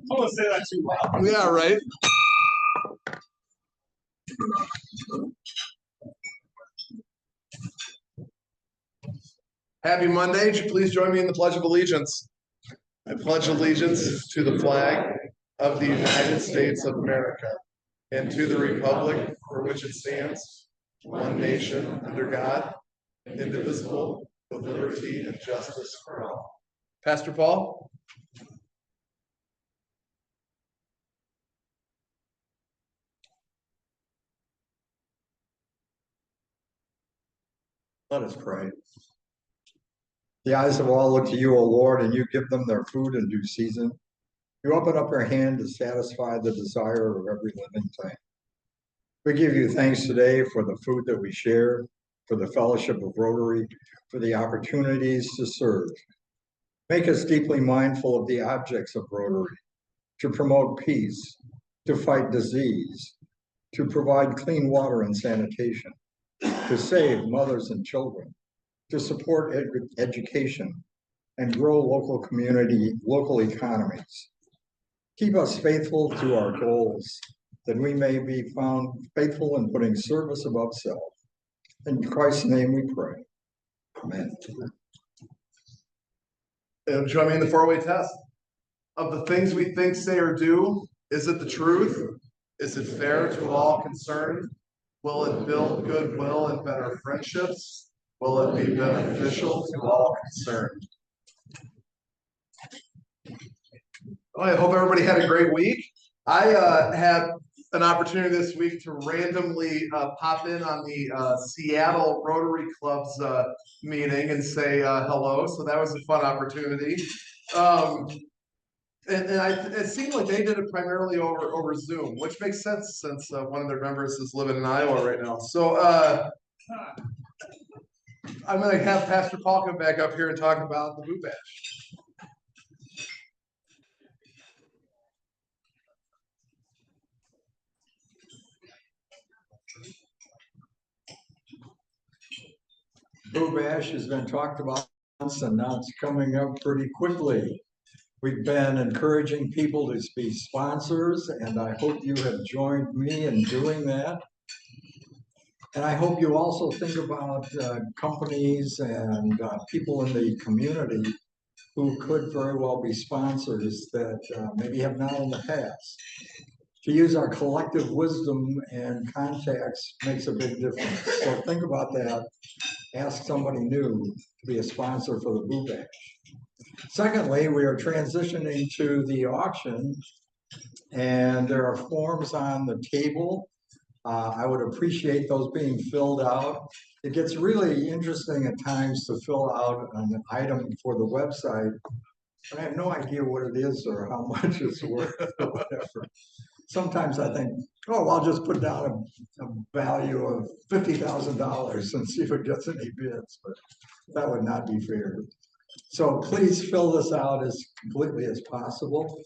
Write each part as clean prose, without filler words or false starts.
want to say that too loud. Yeah, right. Happy Monday. Would you please join me in the Pledge of Allegiance? I pledge allegiance to the flag of the United States of America and to the republic for which it stands, one nation under God, indivisible, with liberty and justice for all. Pastor Paul? Let us pray. The eyes of all look to you, O Lord, and you give them their food in due season. You open up your hand to satisfy the desire of every living thing. We give you thanks today for the food that we share, for the fellowship of Rotary, for the opportunities to serve. Make us deeply mindful of the objects of Rotary, to promote peace, to fight disease, to provide clean water and sanitation, to save mothers and children, to support education, and grow local economies. Keep us faithful to our goals, that we may be found faithful in putting service above self. In Christ's name we pray. Amen. And join me in the four-way test. Of the things we think, say, or do, is it the truth? Is it fair to all concerned? Will it build goodwill and better friendships? Will it be beneficial to all concerned? Well, I hope everybody had a great week. I had an opportunity this week to randomly pop in on the Seattle Rotary Club's meeting and say hello. So that was a fun opportunity. It seemed like they did it primarily over Zoom, which makes sense since one of their members is living in Iowa right now. So I'm going to have Pastor Paul come back up here and talk about the Boot Bash. Boot Bash has been talked about once, and now it's coming up pretty quickly. We've been encouraging people to be sponsors, and I hope you have joined me in doing that. And I hope you also think about companies and people in the community who could very well be sponsors that maybe have not in the past. To use our collective wisdom and contacts makes a big difference. So think about that. Ask somebody new to be a sponsor for the Boot Bash. Secondly, we are transitioning to the auction, and there are forms on the table. I would appreciate those being filled out. It gets really interesting at times to fill out an item for the website, but I have no idea what it is or how much it's worth or whatever. Sometimes I think, oh, I'll just put down a value of $50,000 and see if it gets any bids, but that would not be fair. So please fill this out as completely as possible.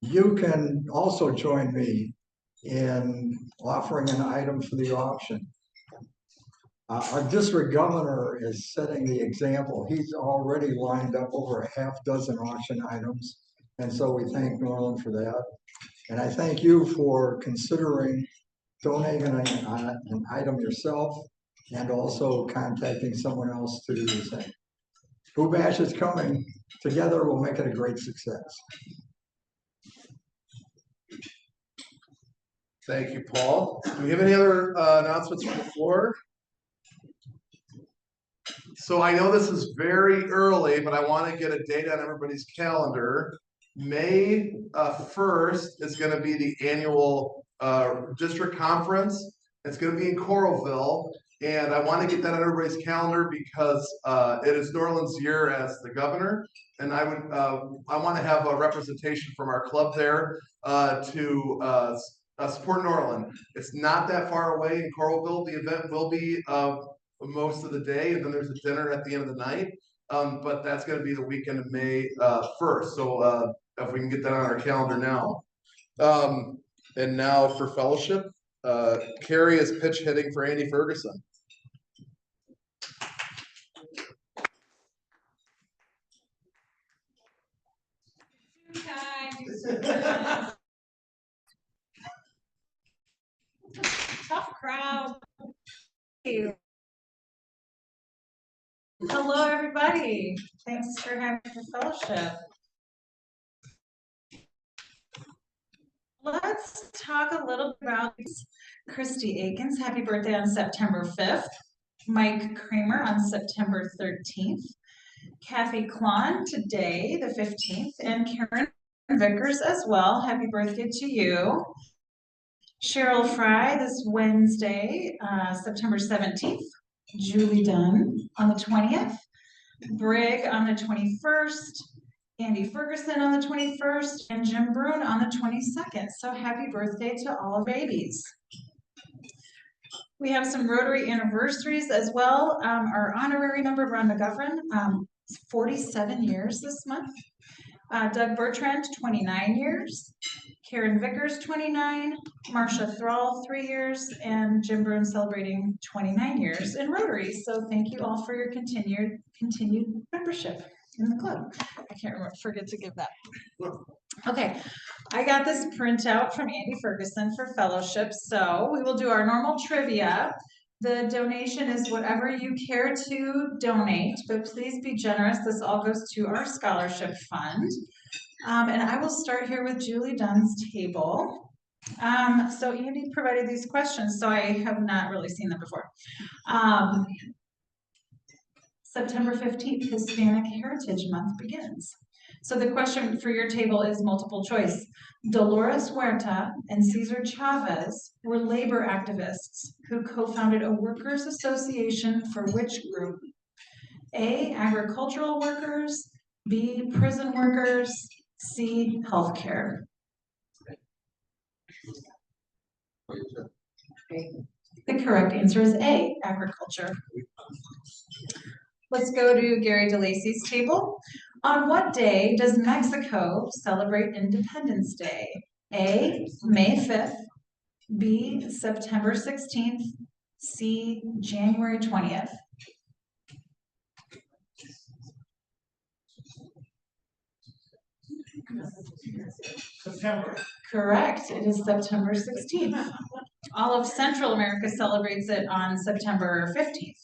You can also join me in offering an item for the auction. Our district governor is setting the example. He's already lined up over a half dozen auction items, and so we thank Norland for that. And I thank you for considering donating an item yourself and also contacting someone else to do the same. Boot Bash is coming. Together we'll make it a great success. Thank you, Paul. Do we have any other announcements from the floor? So I know this is very early, but I want to get a date on everybody's calendar. May 1st is going to be the annual district conference. It's going to be in Coralville, and I want to get that on everybody's calendar because it is Norland's year as the governor, and I want to have a representation from our club there to support Norland. It's not that far away in Coralville. The event will be most of the day, and then there's a dinner at the end of the night. But that's going to be the weekend of May 1st. So if we can get that on our calendar now. And now for fellowship, Carrie is pitch hitting for Andy Ferguson. Time. crowd. Hello, everybody. Thanks for having the fellowship. Let's talk a little bit about Christy Akins. Happy birthday on September 5th. Mike Kramer on September 13th. Kathy Klon today, the 15th. And Karen Vickers as well. Happy birthday to you. Cheryl Fry this Wednesday, September 17th. Julie Dunn on the 20th. Brig on the 21st. Andy Ferguson on the 21st. And Jim Brune on the 22nd. So happy birthday to all babies. We have some Rotary anniversaries as well. Our honorary member, Ron McGovern, 47 years this month. Doug Bertrand, 29 years. Karen Vickers, 29. Marcia Thrall, 3 years. And Jim Brune celebrating 29 years in Rotary. So thank you all for your continued membership in the club. I can't forget to give that. Okay, I got this printout from Andy Ferguson for fellowship. So we will do our normal trivia. The donation is whatever you care to donate, but please be generous. This all goes to our scholarship fund. And I will start here with Julie Dunn's table. So Andy provided these questions, so I have not really seen them before. September 15th, Hispanic Heritage Month begins. So the question for your table is multiple choice. Dolores Huerta and Cesar Chavez were labor activists who co-founded a workers' association for which group? A, agricultural workers, B, prison workers, C, healthcare. The correct answer is A, agriculture. Let's go to Gary DeLacy's table. On what day does Mexico celebrate Independence Day? A, May 5th, B, September 16th, C, January 20th. September. Correct, it is September 16th. All of Central America celebrates it on September 15th.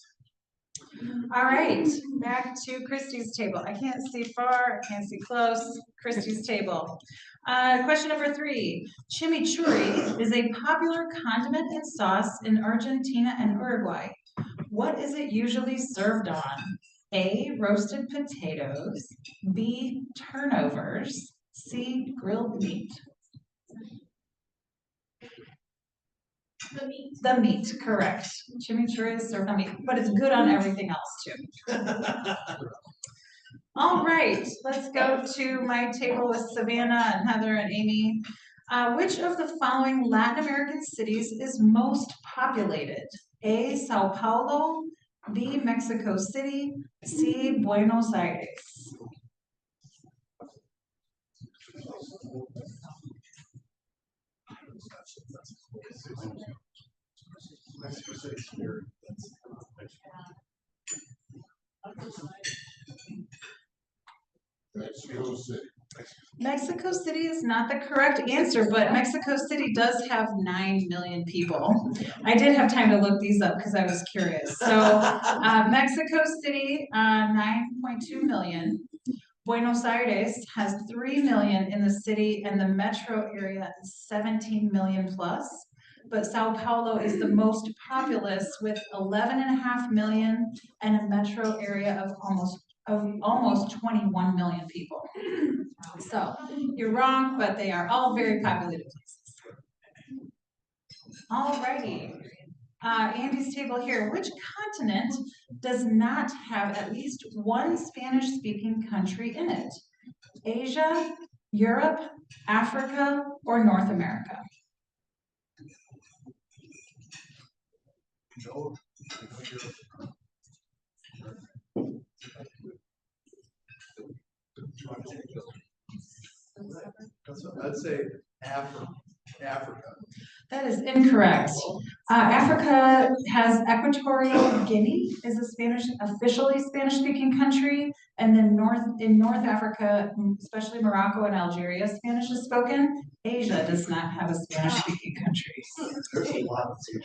All right, back to Christy's table. I can't see far, I can't see close. Christy's table. Question number 3. Chimichurri is a popular condiment and sauce in Argentina and Uruguay. What is it usually served on? A, roasted potatoes, B, turnovers, C, grilled meat. The meat, correct. Chimichurri is served on meat, but it's good on everything else too. All right, let's go to my table with Savannah and Heather and Amy. Which of the following Latin American cities is most populated? A, Sao Paulo, B, Mexico City, C, Buenos Aires. Mexico City is not the correct answer, but Mexico City does have 9 million people. I did have time to look these up because I was curious. So Mexico City, 9.2 million. Buenos Aires has 3 million in the city, and the metro area is 17 million plus. But Sao Paulo is the most populous with 11.5 million and a metro area of almost 21 million people. So you're wrong, but they are all very populated places. Alrighty. Andy's table here. Which continent does not have at least one Spanish-speaking country in it? Asia, Europe, Africa, or North America? I'd say Africa. That is incorrect. Africa has Equatorial Guinea is a officially Spanish-speaking country, And then in North Africa, especially Morocco and Algeria, Spanish is spoken. Asia does not have a Spanish-speaking country.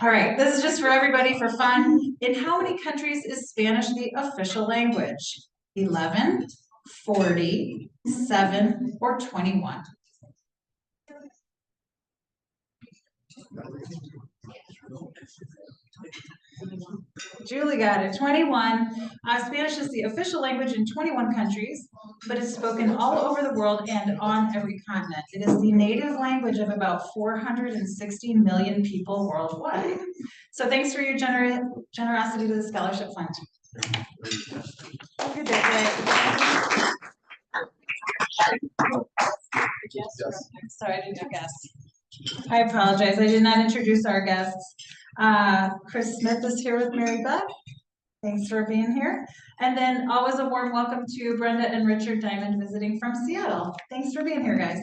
All right, this is just for everybody for fun. In how many countries is Spanish the official language? 11, 40, 7, or 21? Julie got it, 21. Spanish is the official language in 21 countries, but it's spoken all over the world and on every continent. It is the native language of about 460 million people worldwide. So thanks for your generosity to the scholarship fund. Good day. Sorry, I didn't guess. I apologize. I did not introduce our guests. Chris Smith is here with Mary Beth. Thanks for being here. And then always a warm welcome to Brenda and Richard Diamond visiting from Seattle. Thanks for being here, guys.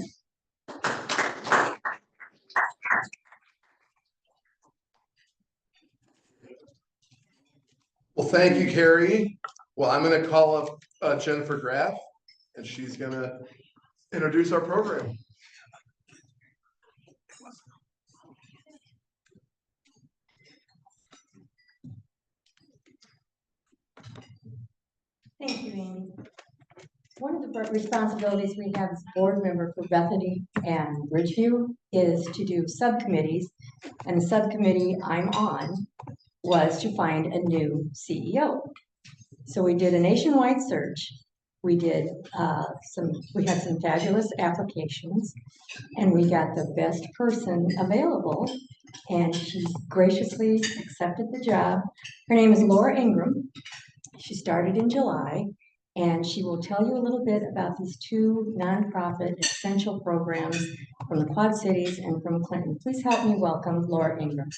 Well, thank you, Carrie. Well, I'm going to call up Jennifer Graff, and she's going to introduce our program. Thank you, Amy. One of the responsibilities we have as board member for Bethany and Bridgeview is to do subcommittees. And the subcommittee I'm on was to find a new CEO. So we did a nationwide search. We did we had some fabulous applications, and we got the best person available, and she graciously accepted the job. Her name is Lara Ingram. She started in July, and she will tell you a little bit about these two nonprofit essential programs from the Quad Cities and from Clinton. Please help me welcome Lara Ingram.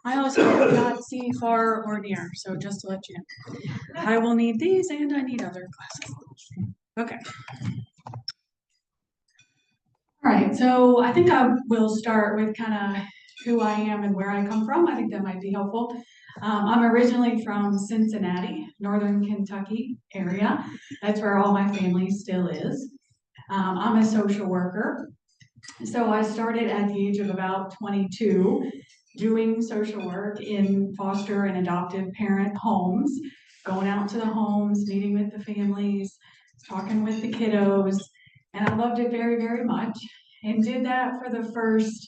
I also cannot see far or near, so just to let you know. I will need these and I need other glasses. Okay. All right, so I think I will start with kind of who I am and where I come from. I think that might be helpful. I'm originally from Cincinnati, Northern Kentucky area. That's where all my family still is. I'm a social worker. So I started at the age of about 22 doing social work in foster and adoptive parent homes, going out to the homes, meeting with the families, talking with the kiddos, and I loved it very, very much, and did that for the first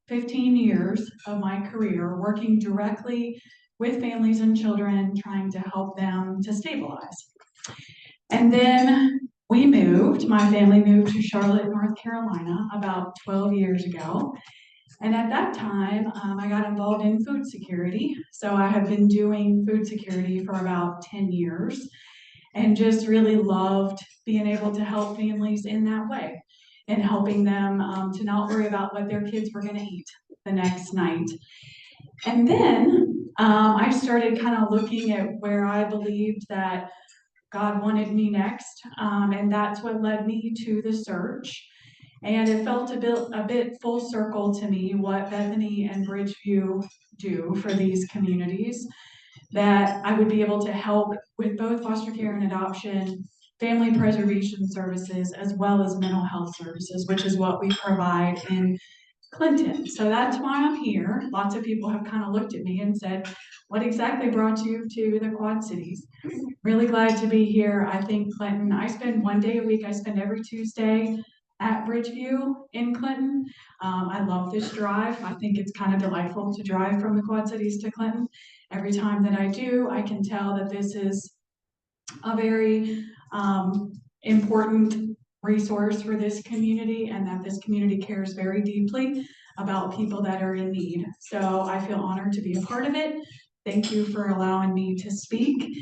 15 years of my career, working directly with families and children, trying to help them to stabilize. And then my family moved to Charlotte, North Carolina about 12 years ago. And at that time, I got involved in food security. So I have been doing food security for about 10 years and just really loved being able to help families in that way and helping them to not worry about what their kids were going to eat the next night. And then I started kind of looking at where I believed that God wanted me next, and that's what led me to the search. And it felt a bit full circle to me what Bethany and Bridgeview do for these communities, that I would be able to help with both foster care and adoption, family preservation services, as well as mental health services, which is what we provide in Clinton. So that's why I'm here. Lots of people have kind of looked at me and said, what exactly brought you to the Quad Cities? Really glad to be here. I think Clinton, I spend one day a week, I spend every Tuesday at Bridgeview in Clinton. I love this drive. I think it's kind of delightful to drive from the Quad Cities to Clinton. Every time that I do, I can tell that this is a very important resource for this community and that this community cares very deeply about people that are in need. So I feel honored to be a part of it. Thank you for allowing me to speak.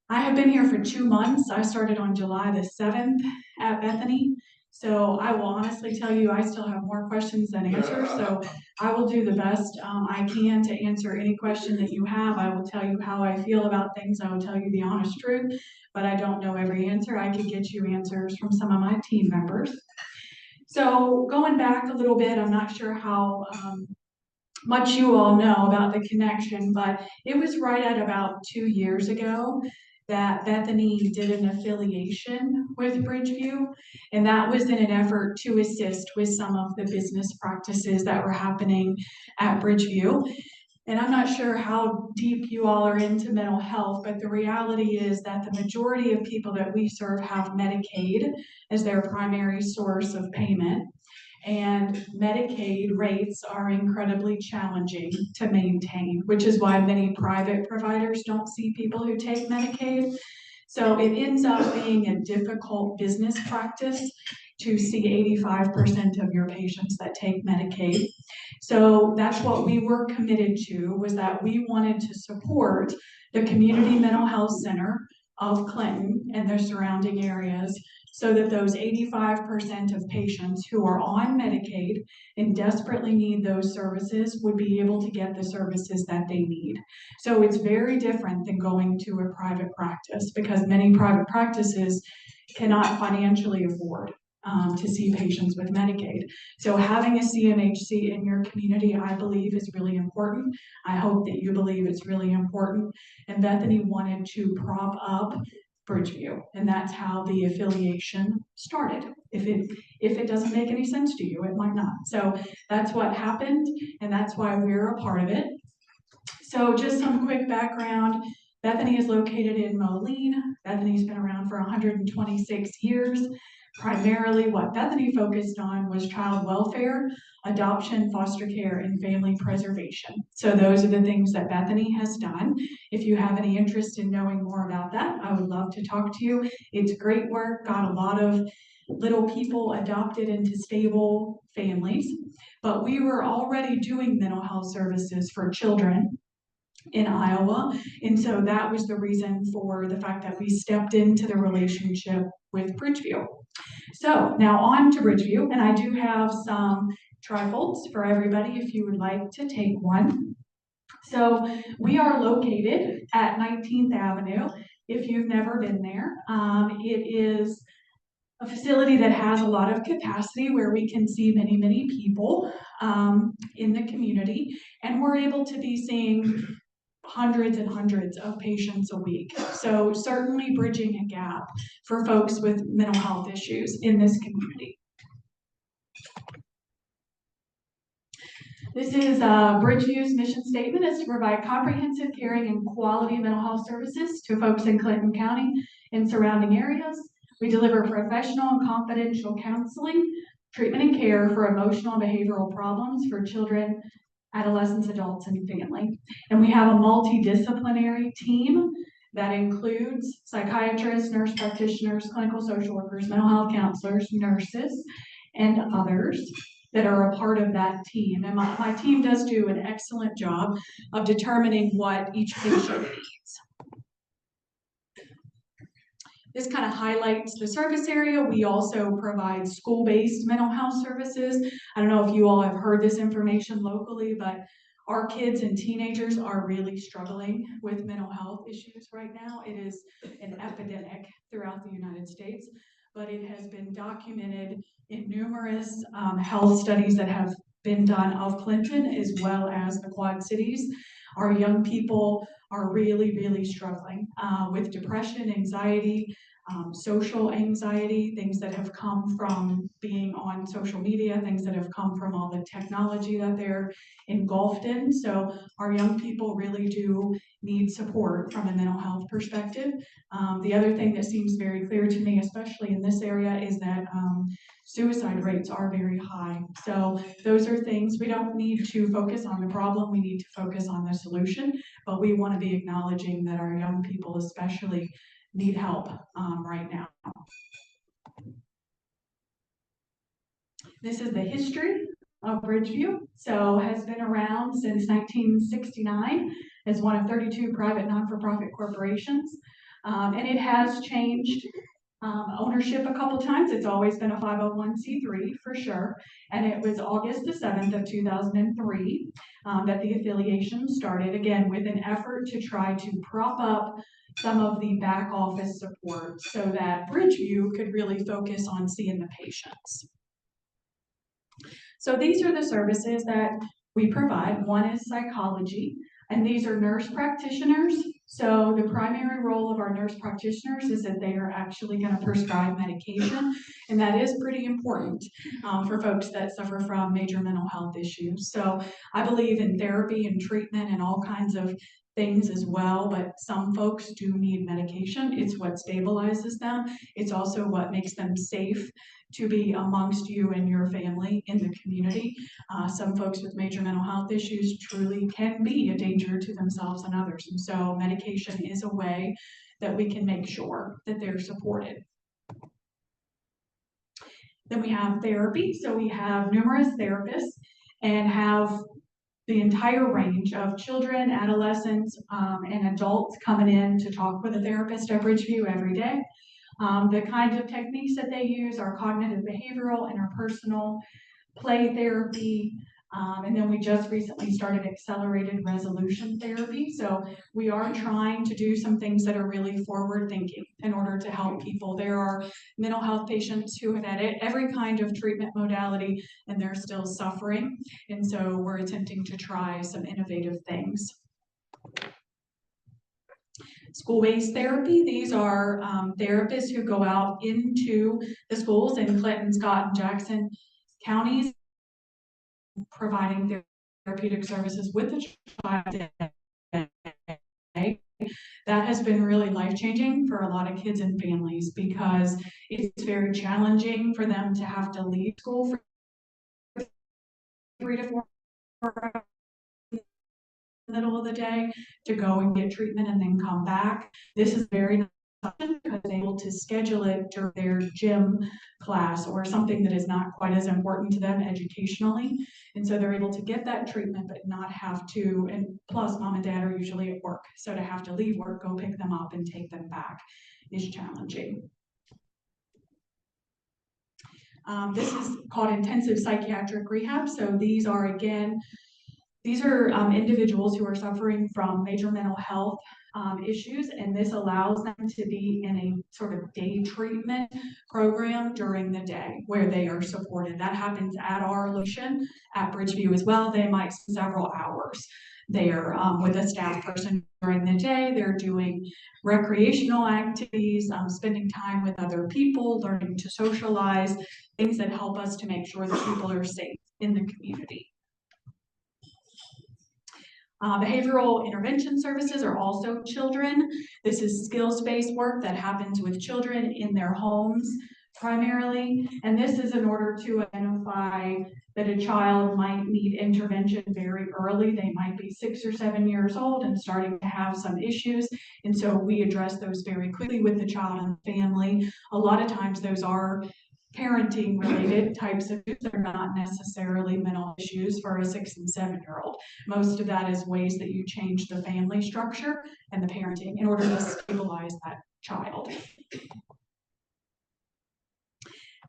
I have been here for 2 months. I started on July the 7th at Bethany, So I will honestly tell you, I still have more questions than answers, so I will do the best I can to answer any question that you have. I will tell you how I feel about things. I will tell you the honest truth, but I don't know every answer. I could get you answers from some of my team members. So going back a little bit, I'm not sure how much you all know about the connection, but it was right at about 2 years ago that Bethany did an affiliation with Bridgeview, and that was in an effort to assist with some of the business practices that were happening at Bridgeview. And I'm not sure how deep you all are into mental health, but the reality is that the majority of people that we serve have Medicaid as their primary source of payment. And Medicaid rates are incredibly challenging to maintain, which is why many private providers don't see people who take Medicaid. So it ends up being a difficult business practice to see 85% of your patients that take Medicaid. So that's what we were committed to, was that we wanted to support the Community Mental Health Center of Clinton and their surrounding areas, so that those 85% of patients who are on Medicaid and desperately need those services would be able to get the services that they need. So it's very different than going to a private practice, because many private practices cannot financially afford to see patients with Medicaid. So having a CMHC in your community, I believe, is really important. I hope that you believe it's really important. And Bethany wanted to prop up Bridgeview, and that's how the affiliation started. If it doesn't make any sense to you, it might not. So that's what happened, and that's why we're a part of it. So just some quick background. Bethany is located in Moline. Bethany's been around for 126 years. Primarily what Bethany focused on was child welfare, adoption, foster care, and family preservation. So those are the things that Bethany has done. If you have any interest in knowing more about that, I would love to talk to you. It's great work, got a lot of little people adopted into stable families, but we were already doing mental health services for children in Iowa. And so that was the reason for the fact that we stepped into the relationship with Bridgeview. So now on to Bridgeview, and I do have some trifolds for everybody if you would like to take one. So we are located at 19th Avenue. If you've never been there, it is a facility that has a lot of capacity where we can see many, many people in the community, and we're able to be seeing hundreds and hundreds of patients a week. So certainly bridging a gap for folks with mental health issues in this community. This is Bridgeview's mission statement, is to provide comprehensive, caring, and quality mental health services to folks in Clinton County and surrounding areas. We deliver professional and confidential counseling, treatment, and care for emotional and behavioral problems for children, adolescents, adults, and family. And we have a multidisciplinary team that includes psychiatrists, nurse practitioners, clinical social workers, mental health counselors, nurses, and others that are a part of that team. And my team does do an excellent job of determining what each patient needs. This kind of highlights the service area. We also provide school-based mental health services. I don't know if you all have heard this information locally, but our kids and teenagers are really struggling with mental health issues right now. It is an epidemic throughout the United States, but it has been documented in numerous health studies that have been done of Clinton as well as the Quad Cities. Our young people are really, really struggling with depression, anxiety, social anxiety, things that have come from being on social media, things that have come from all the technology that they're engulfed in. So our young people really do need support from a mental health perspective. The other thing that seems very clear to me, especially in this area, is that suicide rates are very high. So those are things, we don't need to focus on the problem, we need to focus on the solution, but we want to be acknowledging that our young people especially need help right now. This is the history of Bridgeview. So has been around since 1969 as one of 32 private not-for-profit corporations. And it has changed ownership a couple times. It's always been a 501c3 for sure. And it was August the 7th of 2003 that the affiliation started, again, with an effort to try to prop up some of the back office support so that Bridgeview could really focus on seeing the patients. So these are the services that we provide. One is psychology, and these are nurse practitioners. So the primary role of our nurse practitioners is that they are actually going to prescribe medication, and that is pretty important for folks that suffer from major mental health issues. So I believe in therapy and treatment and all kinds of things as well, but some folks do need medication. It's what stabilizes them. It's also what makes them safe to be amongst you and your family in the community. Some folks with major mental health issues truly can be a danger to themselves and others. And so medication is a way that we can make sure that they're supported. Then we have therapy. So we have numerous therapists and have the entire range of children, adolescents, and adults coming in to talk with a therapist at Bridgeview every day. The kinds of techniques that they use are cognitive behavioral, interpersonal, play therapy, and then we just recently started accelerated resolution therapy. So we are trying to do some things that are really forward thinking in order to help people. There are mental health patients who have had every kind of treatment modality and they're still suffering. And so we're attempting to try some innovative things. School-based therapy, these are therapists who go out into the schools in Clinton, Scott, and Jackson counties, providing therapeutic services with the child. That has been really life-changing for a lot of kids and families because it's very challenging for them to have to leave school for 3 to 4 hours in the middle of the day to go and get treatment and then come back. This is very nice because they're able to schedule it during their gym class or something that is not quite as important to them educationally. And so they're able to get that treatment but not have to, and plus mom and dad are usually at work. So to have to leave work, go pick them up and take them back is challenging. This is called intensive psychiatric rehab. So these are, again, these are individuals who are suffering from major mental health issues, and this allows them to be in a sort of day treatment program during the day where they are supported. That happens at our location at Bridgeview as well. They might spend several hours there with a staff person during the day. They're doing recreational activities, spending time with other people, learning to socialize, things that help us to make sure that people are safe in the community. Behavioral intervention services are also children. This is skills-based work that happens with children in their homes primarily. And this is in order to identify that a child might need intervention very early. They might be 6 or 7 years old and starting to have some issues. And so we address those very quickly with the child and family. A lot of times those are parenting related types of issues. They're not necessarily mental issues for a 6 and 7 year old. Most of that is ways that you change the family structure and the parenting in order to stabilize that child.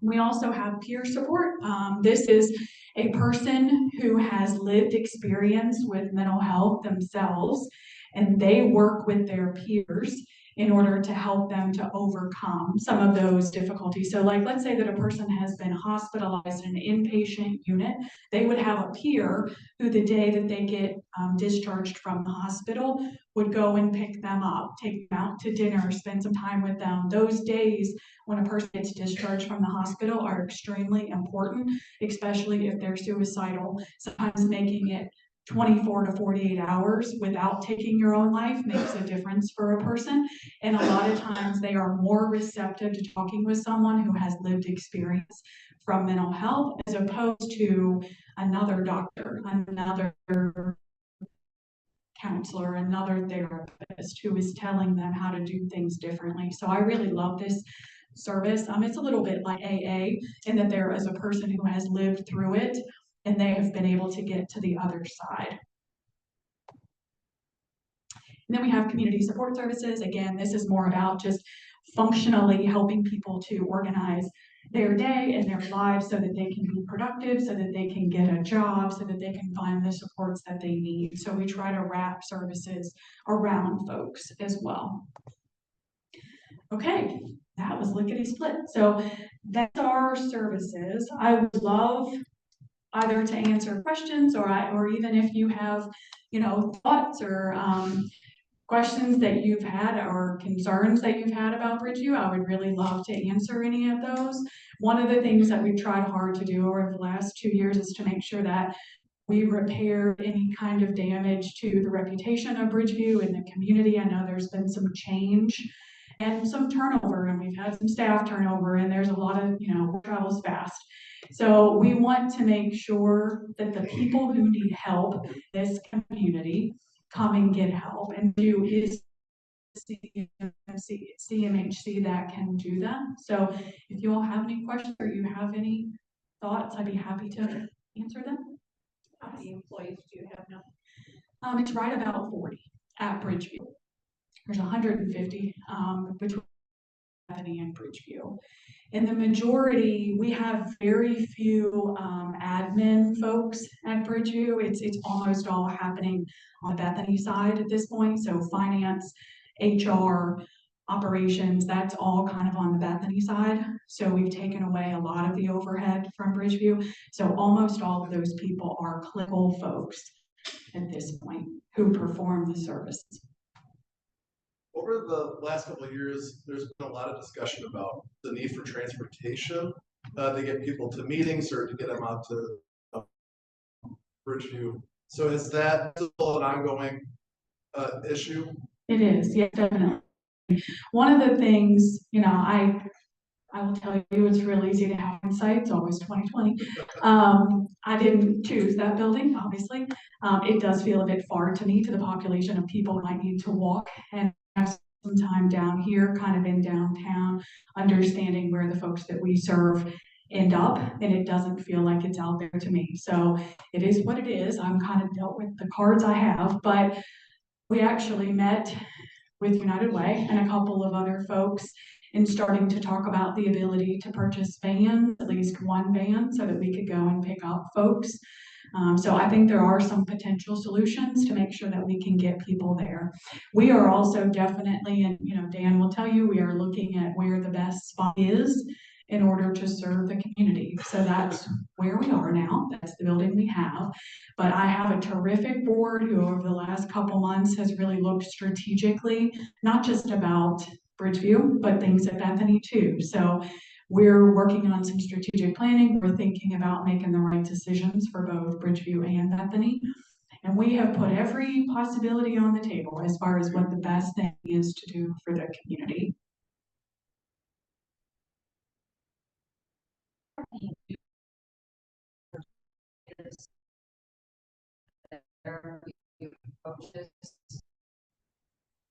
We also have peer support. This is a person who has lived experience with mental health themselves, and they work with their peers in order to help them to overcome some of those difficulties. So like, let's say that a person has been hospitalized in an inpatient unit, they would have a peer who the day that they get discharged from the hospital would go and pick them up, take them out to dinner, spend some time with them. Those days when a person gets discharged from the hospital are extremely important, especially if they're suicidal. Sometimes making it 24 to 48 hours without taking your own life makes a difference for a person. And a lot of times they are more receptive to talking with someone who has lived experience from mental health as opposed to another doctor, another counselor, another therapist who is telling them how to do things differently. So I really love this service. It's a little bit like AA in that there is a person who has lived through it and they have been able to get to the other side. And then we have community support services. Again, this is more about just functionally helping people to organize their day and their lives so that they can be productive, so that they can get a job, so that they can find the supports that they need. So we try to wrap services around folks as well. Okay, that was lickety split. So that's our services. I would love either to answer questions or even if you have, thoughts or questions that you've had or concerns that you've had about Bridgeview, I would really love to answer any of those. One of the things that we've tried hard to do over the last 2 years is to make sure that we repair any kind of damage to the reputation of Bridgeview in the community. I know there's been some change and some turnover, and we've had some staff turnover, and there's a lot of, travels fast. So we want to make sure that the people who need help in this community come and get help, and do is CMHC that can do that. So if you all have any questions or you have any thoughts, I'd be happy to answer them. How many employees do you have now? It's right about 40 at Bridgeview. There's 150 between Bethany and Bridgeview. In the majority, we have very few admin folks at Bridgeview. It's almost all happening on the Bethany side at this point. So finance, HR, operations, that's all kind of on the Bethany side. So we've taken away a lot of the overhead from Bridgeview. So almost all of those people are clinical folks at this point who perform the services. Over the last couple of years, there's been a lot of discussion about the need for transportation to get people to meetings or to get them out to Bridgeview. So is that still an ongoing issue? It is, yeah, definitely. One of the things, I will tell you, it's real easy to have insight. It's always 2020. I didn't choose that building, obviously. It does feel a bit far to me, to the population of people who might need to walk and have some time down here, kind of in downtown, understanding where the folks that we serve end up, and it doesn't feel like it's out there to me. So it is what it is. I'm kind of dealt with the cards I have, but we actually met with United Way and a couple of other folks in starting to talk about the ability to purchase vans, at least one van, so that we could go and pick up folks. So I think there are some potential solutions to make sure that we can get people there. We are also definitely, and Dan will tell you, we are looking at where the best spot is in order to serve the community. So that's where we are now. That's the building we have. But I have a terrific board who over the last couple months has really looked strategically, not just about Bridgeview, but things at Bethany too. So we're working on some strategic planning. We're thinking about making the right decisions for both Bridgeview and Bethany. And we have put every possibility on the table as far as what the best thing is to do for the community.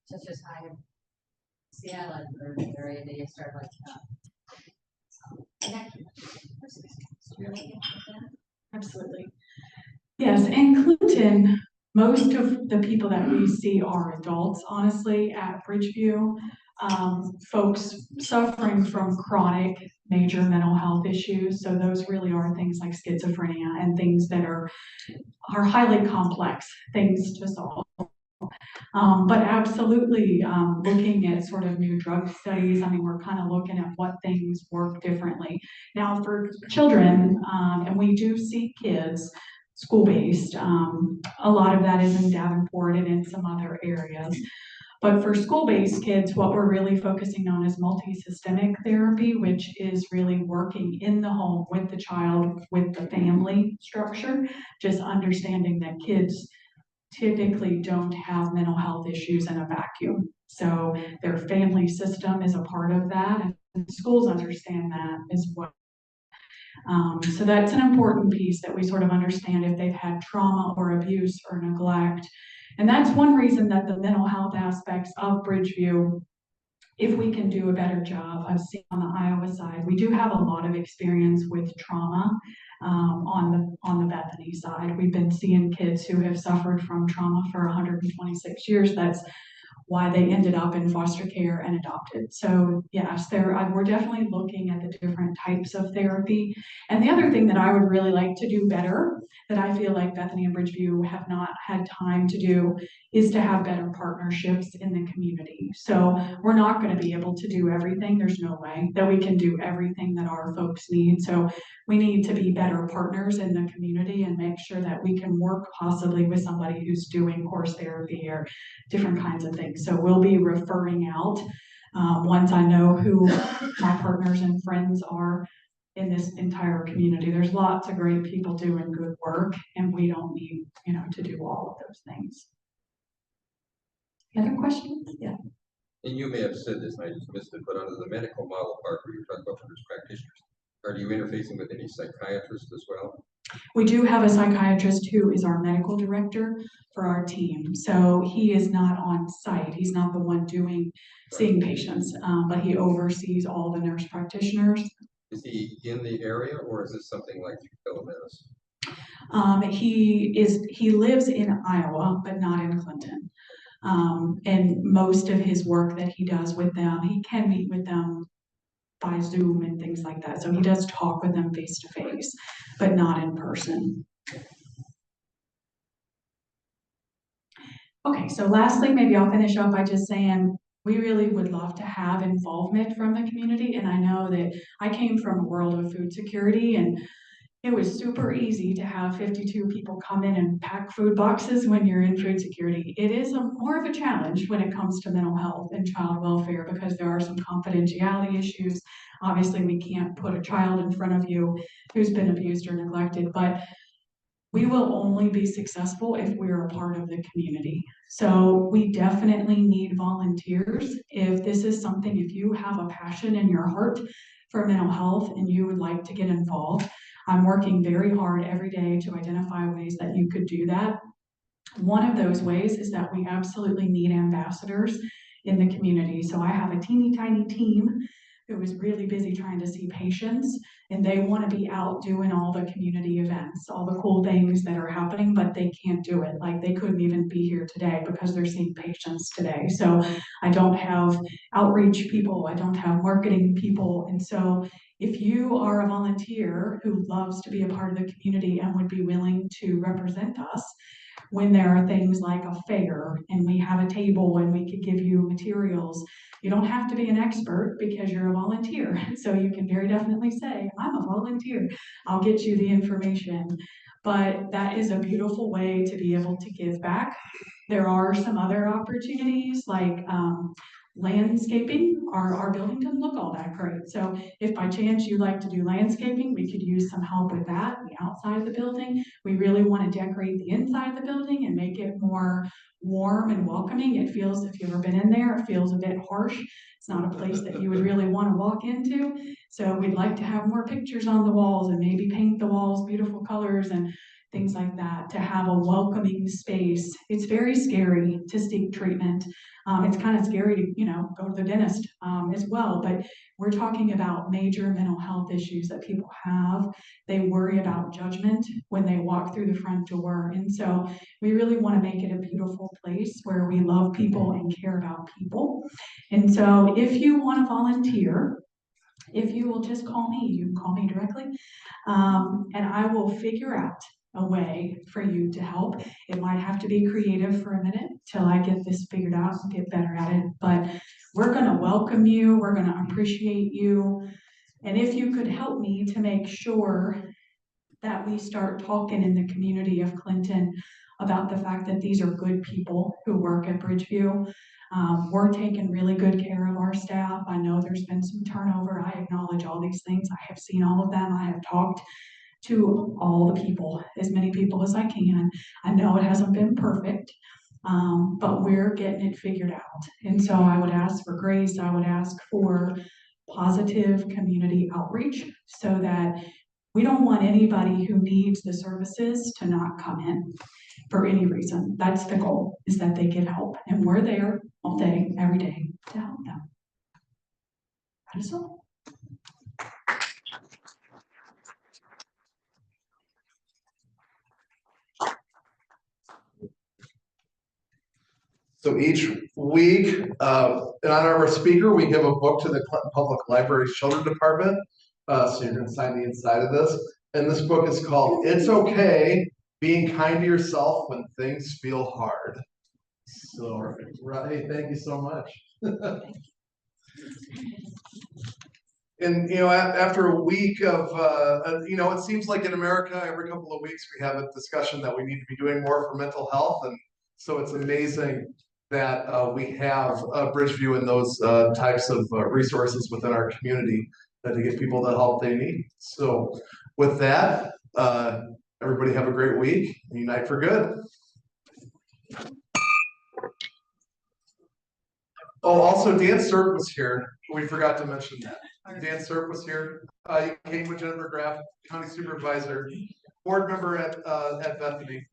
Such as I have Seattle and urban area, they start like connecting. Absolutely. Yes, and Clinton, most of the people that we see are adults, honestly, at Bridgeview. Folks suffering from chronic major mental health issues. So those really are things like schizophrenia and things that are highly complex things to solve. But absolutely looking at sort of new drug studies. I mean, we're kind of looking at what things work differently. Now for children, and we do see kids, school-based, a lot of that is in Davenport and in some other areas. But for school-based kids, what we're really focusing on is multi-systemic therapy, which is really working in the home with the child, with the family structure, just understanding that kids typically don't have mental health issues in a vacuum. So their family system is a part of that, and schools understand that as well. So that's an important piece that we sort of understand if they've had trauma or abuse or neglect. And that's one reason that the mental health aspects of Bridgeview, if we can do a better job of seeing on the Iowa side, we do have a lot of experience with trauma on the Bethany side. We've been seeing kids who have suffered from trauma for 126 years. That's why they ended up in foster care and adopted. So yes, we're definitely looking at the different types of therapy. And the other thing that I would really like to do better, that I feel like Bethany and Bridgeview have not had time to do, is to have better partnerships in the community. So we're not going to be able to do everything. There's no way that we can do everything that our folks need. So we need to be better partners in the community and make sure that we can work possibly with somebody who's doing course therapy or different kinds of things. So we'll be referring out once I know who my partners and friends are in this entire community. There's lots of great people doing good work, and we don't need, to do all of those things. Other questions? Yeah. And you may have said this, and I just missed it, but under the medical model part where you're talking about nurse practitioners, are you interfacing with any psychiatrists as well? We do have a psychiatrist who is our medical director for our team. So he is not on site. He's not the one seeing patients, but he oversees all the nurse practitioners. Is he in the area, or is this something like telemedicine? He lives in Iowa, but not in Clinton. And most of his work that he does with them, he can meet with them by Zoom and things like that. So he does talk with them face to face, but not in person. Okay, so lastly, maybe I'll finish up by just saying we really would love to have involvement from the community. And I know that I came from a world of food security, and it was super easy to have 52 people come in and pack food boxes when you're in food security. It is more of a challenge when it comes to mental health and child welfare because there are some confidentiality issues. Obviously, we can't put a child in front of you who's been abused or neglected, but we will only be successful if we're a part of the community. So we definitely need volunteers. If this is something, if you have a passion in your heart for mental health and you would like to get involved, I'm working very hard every day to identify ways that you could do that. One of those ways is that we absolutely need ambassadors in the community. So I have a teeny tiny team who is really busy trying to see patients, and they want to be out doing all the community events, all the cool things that are happening, but they can't do it. Like they couldn't even be here today because they're seeing patients today. So I don't have outreach people, I don't have marketing people. And so if you are a volunteer who loves to be a part of the community and would be willing to represent us, when there are things like a fair and we have a table and we could give you materials, you don't have to be an expert because you're a volunteer. So you can very definitely say, I'm a volunteer. I'll get you the information. But that is a beautiful way to be able to give back. There are some other opportunities like landscaping. Our building doesn't look all that great. So if by chance you like to do landscaping, we could use some help with that, the outside of the building. We really want to decorate the inside of the building and make it more warm and welcoming. It feels, if you've ever been in there, it feels a bit harsh. It's not a place that you would really want to walk into. So we'd like to have more pictures on the walls and maybe paint the walls beautiful colors and things like that, to have a welcoming space. It's very scary to seek treatment. It's kind of scary to, go to the dentist as well, but we're talking about major mental health issues that people have. They worry about judgment when they walk through the front door. And so we really want to make it a beautiful place where we love people and care about people. And so if you want to volunteer, if you will just call me, you can call me directly, and I will figure out a way for you to help. It might have to be creative for a minute till I get this figured out and get better at it, but we're going to welcome you. We're going to appreciate you. And if you could help me to make sure that we start talking in the community of Clinton about the fact that these are good people who work at Bridgeview. We're taking really good care of our staff. I know there's been some turnover. I acknowledge all these things. I have seen all of them. I have talked to all the people, as many people as I can. I know it hasn't been perfect, but we're getting it figured out. And so I would ask for grace. I would ask for positive community outreach so that we don't want anybody who needs the services to not come in for any reason. That's the goal, is that they get help. And we're there all day, every day to help them. That is all. So each week, in honor of our speaker, we give a book to the Clinton Public Library Children Department. So you can sign the inside of this. And this book is called It's Okay Being Kind to Yourself When Things Feel Hard. So, hey, thank you so much. And, after a week of, it seems like in America, every couple of weeks, we have a discussion that we need to be doing more for mental health. And so it's amazing that we have Bridgeview and those types of resources within our community to get people the help they need. So with that, everybody have a great week. Unite for good. Oh, also Dan Serp was here. We forgot to mention that. Dan Serp was here. He came with Jennifer Graff, County Supervisor, board member at Bethany.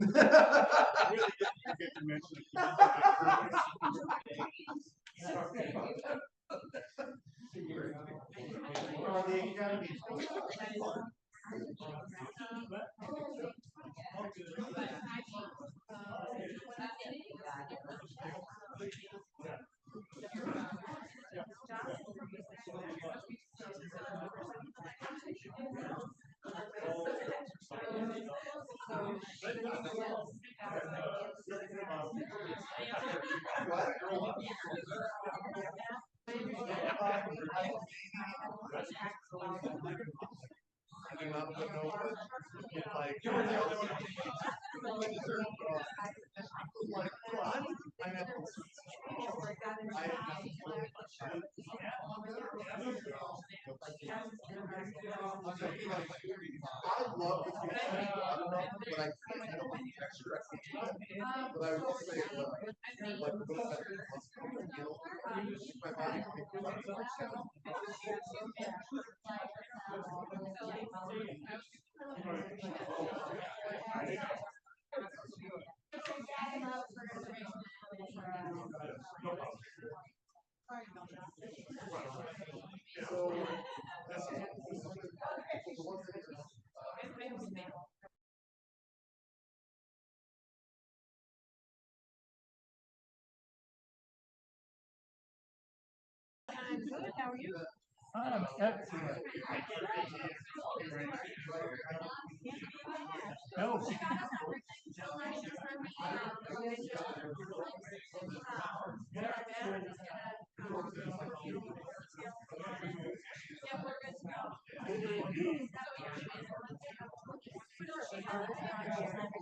Good, how are you? Excellent. No.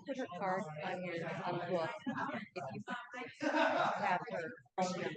Put her card on your book. If you have her phone number.